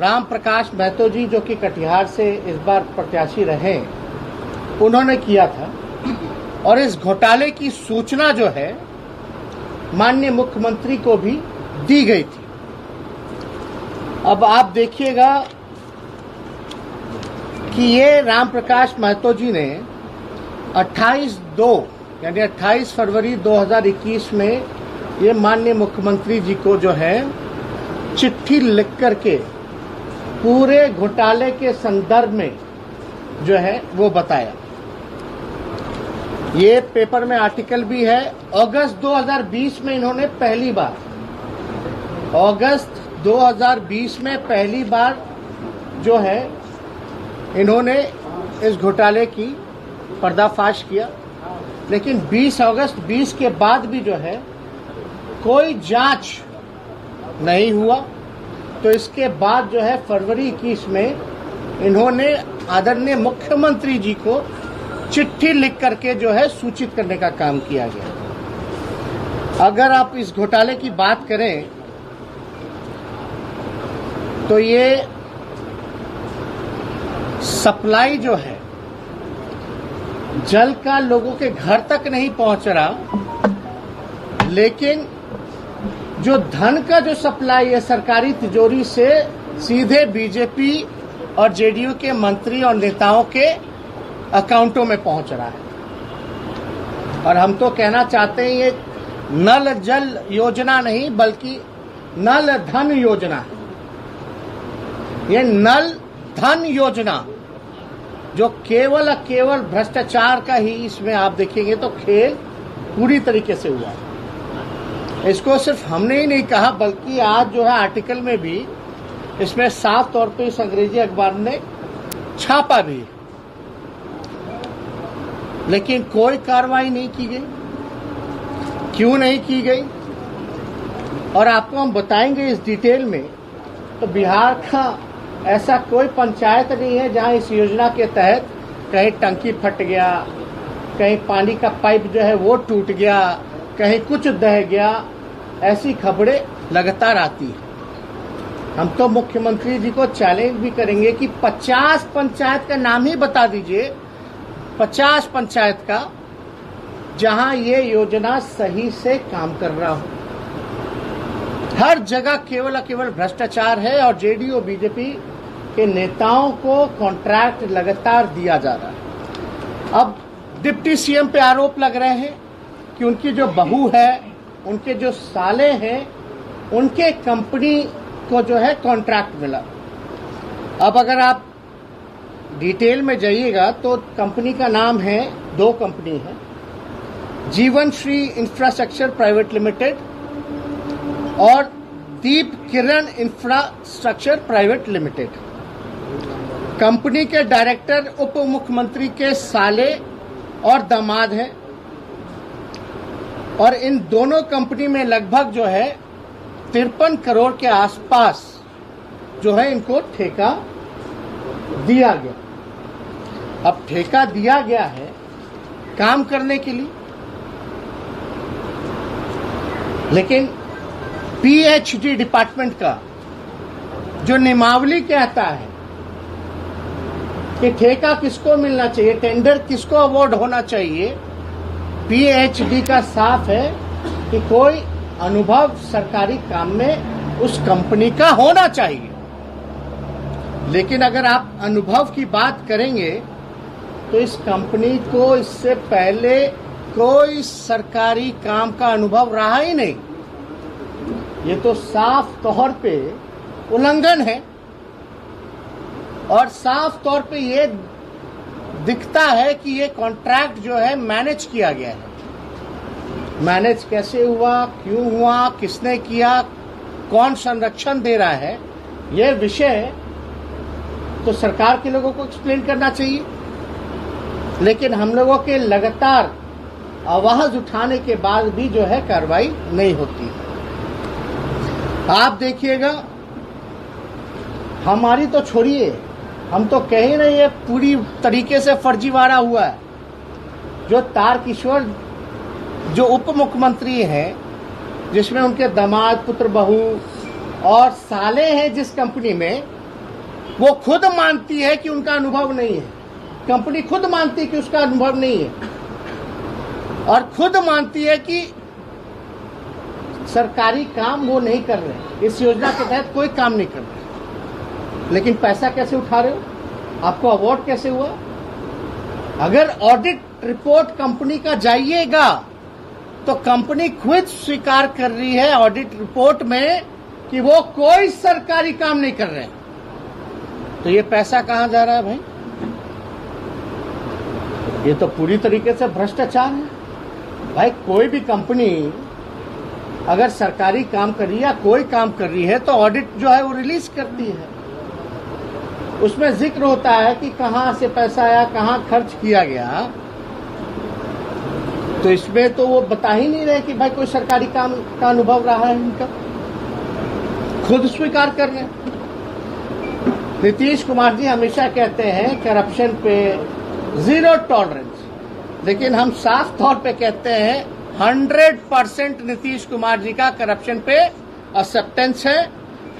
राम प्रकाश महतो जी, जो कि कटिहार से इस बार प्रत्याशी रहे, उन्होंने किया था और इस घोटाले की सूचना जो है माननीय मुख्यमंत्री को भी दी गई थी। अब आप देखिएगा कि ये राम प्रकाश महतो जी ने 28/2 यानी 28 फरवरी 2021 में ये माननीय मुख्यमंत्री जी को जो है चिट्ठी लिख करके पूरे घोटाले के संदर्भ में जो है वो बताया। ये पेपर में आर्टिकल भी है। अगस्त 2020 में इन्होंने पहली बार, अगस्त 2020 में पहली बार जो है इन्होंने इस घोटाले की पर्दाफाश किया, लेकिन 20 अगस्त 20 के बाद भी जो है कोई जांच नहीं हुआ। तो इसके बाद जो है फरवरी 21 में इन्होंने आदरणीय मुख्यमंत्री जी को चिट्ठी लिख करके जो है सूचित करने का काम किया गया। अगर आप इस घोटाले की बात करें तो ये सप्लाई जो है जल का लोगों के घर तक नहीं पहुंच रहा, लेकिन जो धन का जो सप्लाई है सरकारी तिजोरी से सीधे बीजेपी और जेडीयू के मंत्री और नेताओं के अकाउंटों में पहुंच रहा है। और हम तो कहना चाहते हैं ये नल जल योजना नहीं बल्कि नल धन योजना है। ये नल धन योजना जो केवल भ्रष्टाचार का ही इसमें आप देखेंगे तो खेल पूरी तरीके से हुआ है। इसको सिर्फ हमने ही नहीं कहा बल्कि आज जो है आर्टिकल में भी इसमें साफ तौर पे इस अंग्रेजी अखबार ने छापा भी, लेकिन कोई कार्रवाई नहीं की गई। क्यों नहीं की गई और आपको हम बताएंगे इस डिटेल में। तो बिहार का ऐसा कोई पंचायत नहीं है जहां इस योजना के तहत कहीं टंकी फट गया, कहीं पानी का पाइप जो है वो टूट गया, कहीं कुछ दह गया। ऐसी खबरें लगातार आती है। हम तो मुख्यमंत्री जी को चैलेंज भी करेंगे कि 50 पंचायत का नाम ही बता दीजिए, 50 पंचायत का जहां ये योजना सही से काम कर रहा हो। हर जगह केवल भ्रष्टाचार है और जेडीयू बीजेपी के नेताओं को कॉन्ट्रैक्ट लगातार दिया जा रहा है। अब डिप्टी सीएम पे आरोप लग रहे हैं कि उनकी जो बहू है, उनके जो साले हैं, उनके कंपनी को जो है कॉन्ट्रैक्ट मिला। अब अगर आप डिटेल में जाइएगा तो कंपनी का नाम है, 2 कंपनी है, जीवन श्री इंफ्रास्ट्रक्चर प्राइवेट लिमिटेड और दीप किरण इंफ्रास्ट्रक्चर प्राइवेट लिमिटेड। कंपनी के डायरेक्टर उप मुख्यमंत्री के साले और दामाद हैं और इन दोनों कंपनी में लगभग जो है 53 करोड़ के आसपास जो है इनको ठेका दिया गया। अब ठेका दिया गया है काम करने के लिए, लेकिन पीएचडी डिपार्टमेंट का जो नियमावली कहता है कि ठेका किसको मिलना चाहिए, टेंडर किसको अवार्ड होना चाहिए, पीएचडी का साफ है कि कोई अनुभव सरकारी काम में उस कंपनी का होना चाहिए। लेकिन अगर आप अनुभव की बात करेंगे तो इस कंपनी को इससे पहले कोई सरकारी काम का अनुभव रहा ही नहीं। ये तो साफ तौर पे उल्लंघन है और साफ तौर पे ये दिखता है कि ये कॉन्ट्रैक्ट जो है मैनेज किया गया है। मैनेज कैसे हुआ, क्यों हुआ, किसने किया, कौन संरक्षण दे रहा है, ये विषय तो सरकार के लोगों को एक्सप्लेन करना चाहिए। लेकिन हम लोगों के लगातार आवाज उठाने के बाद भी जो है कार्रवाई नहीं होती। आप देखिएगा, हमारी तो छोड़िए, हम तो कह ही नहीं, ये पूरी तरीके से फर्जीवाड़ा हुआ है। जो तारकिशोर जो उप मुख्यमंत्री हैं, जिसमें उनके दामाद, पुत्र, बहू और साले हैं जिस कंपनी में, वो खुद मानती है कि उनका अनुभव नहीं है, कंपनी खुद मानती है कि उसका अनुभव नहीं है, और खुद मानती है कि सरकारी काम वो नहीं कर रहे, इस योजना के तहत कोई काम नहीं कर रहे। लेकिन पैसा कैसे उठा रहे हो? आपको अवार्ड कैसे हुआ? अगर ऑडिट रिपोर्ट कंपनी का जाइएगा तो कंपनी खुद स्वीकार कर रही है ऑडिट रिपोर्ट में कि वो कोई सरकारी काम नहीं कर रहे हैं। तो ये पैसा कहां जा रहा है भाई? ये तो पूरी तरीके से भ्रष्टाचार है भाई। कोई भी कंपनी अगर सरकारी काम कर रही है या कोई काम कर रही है तो ऑडिट जो है वो रिलीज करती है, उसमें जिक्र होता है कि कहां से पैसा आया, कहां खर्च किया गया। तो इसमें तो वो बता ही नहीं रहे कि भाई कोई सरकारी काम का अनुभव रहा है इनका, खुद स्वीकार कर रहे हैं। नीतीश कुमार जी हमेशा कहते हैं करप्शन पे जीरो टॉलरेंस, लेकिन हम साफ तौर पे कहते हैं 100% नीतीश कुमार जी का करप्शन पे एक्सेप्टेंस है,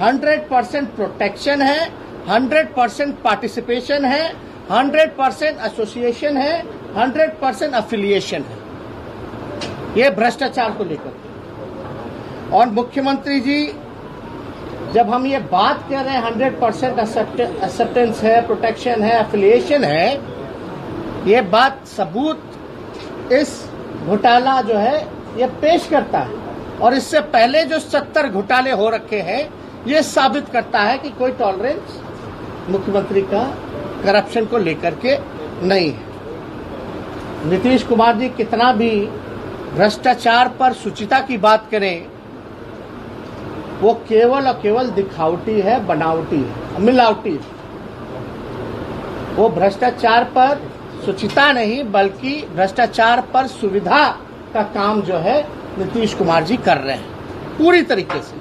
100% प्रोटेक्शन है, 100% पार्टिसिपेशन है, 100% एसोसिएशन है, 100% अफिलिएशन है, ये भ्रष्टाचार को लेकर। और मुख्यमंत्री जी जब हम ये बात कर रहे हैं 100% एक्सेप्टेंस है, प्रोटेक्शन है, एफिलिएशन है, ये बात सबूत इस घोटाला जो है ये पेश करता है। और इससे पहले जो 70 घोटाले हो रखे हैं ये साबित करता है कि कोई टॉलरेंस मुख्यमंत्री का करप्शन को लेकर के नहीं है। नीतीश कुमार जी कितना भी भ्रष्टाचार पर शुचिता की बात करें, वो केवल और केवल दिखावटी है, बनावटी है, मिलावटी है। वो भ्रष्टाचार पर शुचिता नहीं बल्कि भ्रष्टाचार पर सुविधा का काम जो है नीतीश कुमार जी कर रहे हैं पूरी तरीके से।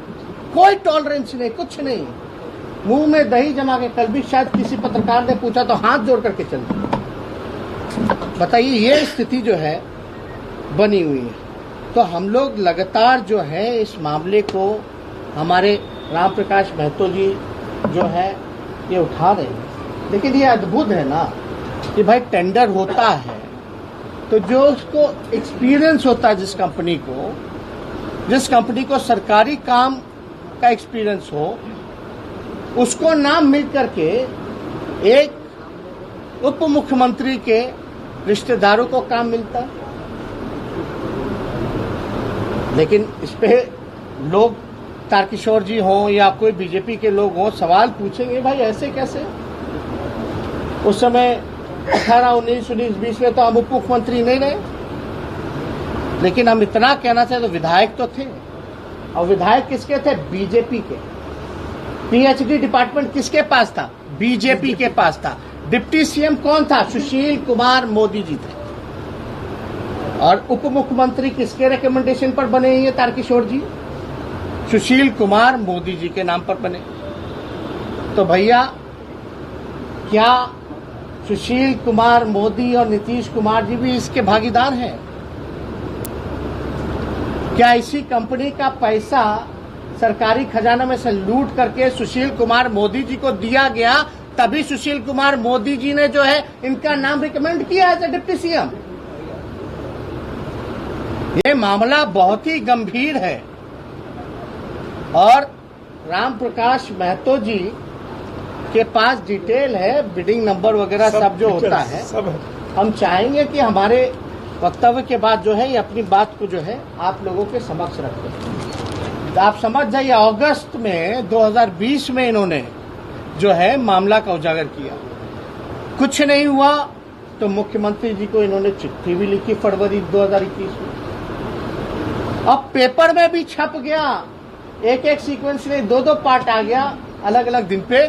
कोई टॉलरेंस नहीं, कुछ नहीं, मुंह में दही जमा के। कल भी शायद किसी पत्रकार ने पूछा तो हाथ जोड़ करके चल दिया। बताइए ये स्थिति जो है बनी हुई है। तो हम लोग लगातार जो है इस मामले को हमारे राम प्रकाश महतो जी जो है ये उठा रहे हैं। लेकिन ये अद्भुत है ना कि भाई टेंडर होता है तो जो उसको एक्सपीरियंस होता है, जिस कंपनी को सरकारी काम का एक्सपीरियंस हो, उसको नाम मिल करके एक उप मुख्यमंत्री के रिश्तेदारों को काम मिलता है। लेकिन इस पे लोग, तारकिशोर जी हों या कोई बीजेपी के लोग हों, सवाल पूछेंगे भाई ऐसे कैसे? उस समय 18, 19, 20 में तो हम उप मुख्यमंत्री नहीं रहे, लेकिन हम इतना कहना चाहें तो विधायक तो थे। और विधायक किसके थे? बीजेपी के। पीएचडी डिपार्टमेंट किसके पास था? बीजेपी के पास था। डिप्टी सीएम कौन था? सुशील कुमार मोदी जी थे। और उप मुख्यमंत्री किसके रिकमेंडेशन पर बने हैं? तारकिशोर जी सुशील कुमार मोदी जी के नाम पर बने। तो भैया क्या सुशील कुमार मोदी और नीतीश कुमार जी भी इसके भागीदार हैं? क्या इसी कंपनी का पैसा सरकारी खजाना में से लूट करके सुशील कुमार मोदी जी को दिया गया, तभी सुशील कुमार मोदी जी ने जो है इनका नाम रिकमेंड किया एज ए डिप्टी सीएम? ये मामला बहुत ही गंभीर है। और राम प्रकाश महतो जी के पास डिटेल है, बिडिंग नंबर वगैरह सब जो होता है। हम चाहेंगे कि हमारे वक्तव्य के बाद जो है ये अपनी बात को जो है आप लोगों के समक्ष रखें। तो आप समझ जाइए अगस्त में 2020 में इन्होंने जो है मामला का उजागर किया, कुछ नहीं हुआ तो मुख्यमंत्री जी को इन्होंने चिट्ठी भी लिखी फरवरी 2021 में। अब पेपर में भी छप गया, एक एक सीक्वेंस में 2-2 पार्ट आ गया अलग अलग दिन पे,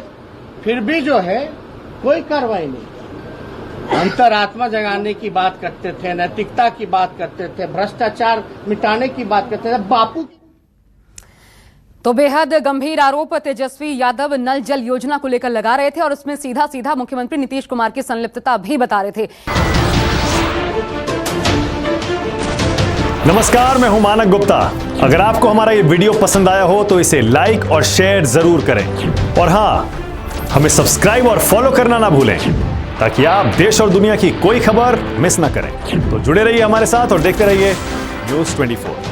फिर भी जो है कोई कार्रवाई नहीं। अंतरात्मा जगाने की बात करते थे, नैतिकता की बात करते थे, भ्रष्टाचार मिटाने की बात करते थे, बापू। तो बेहद गंभीर आरोप तेजस्वी यादव नल जल योजना को लेकर लगा रहे थे और उसमें सीधा सीधा मुख्यमंत्री नीतीश कुमार की संलिप्तता भी बता रहे थे। नमस्कार, मैं हूं मानक गुप्ता। अगर आपको हमारा ये वीडियो पसंद आया हो तो इसे लाइक और शेयर जरूर करें। और हां, हमें सब्सक्राइब और फॉलो करना ना भूलें ताकि आप देश और दुनिया की कोई खबर मिस ना करें। तो जुड़े रहिए हमारे साथ और देखते रहिए न्यूज़ 24।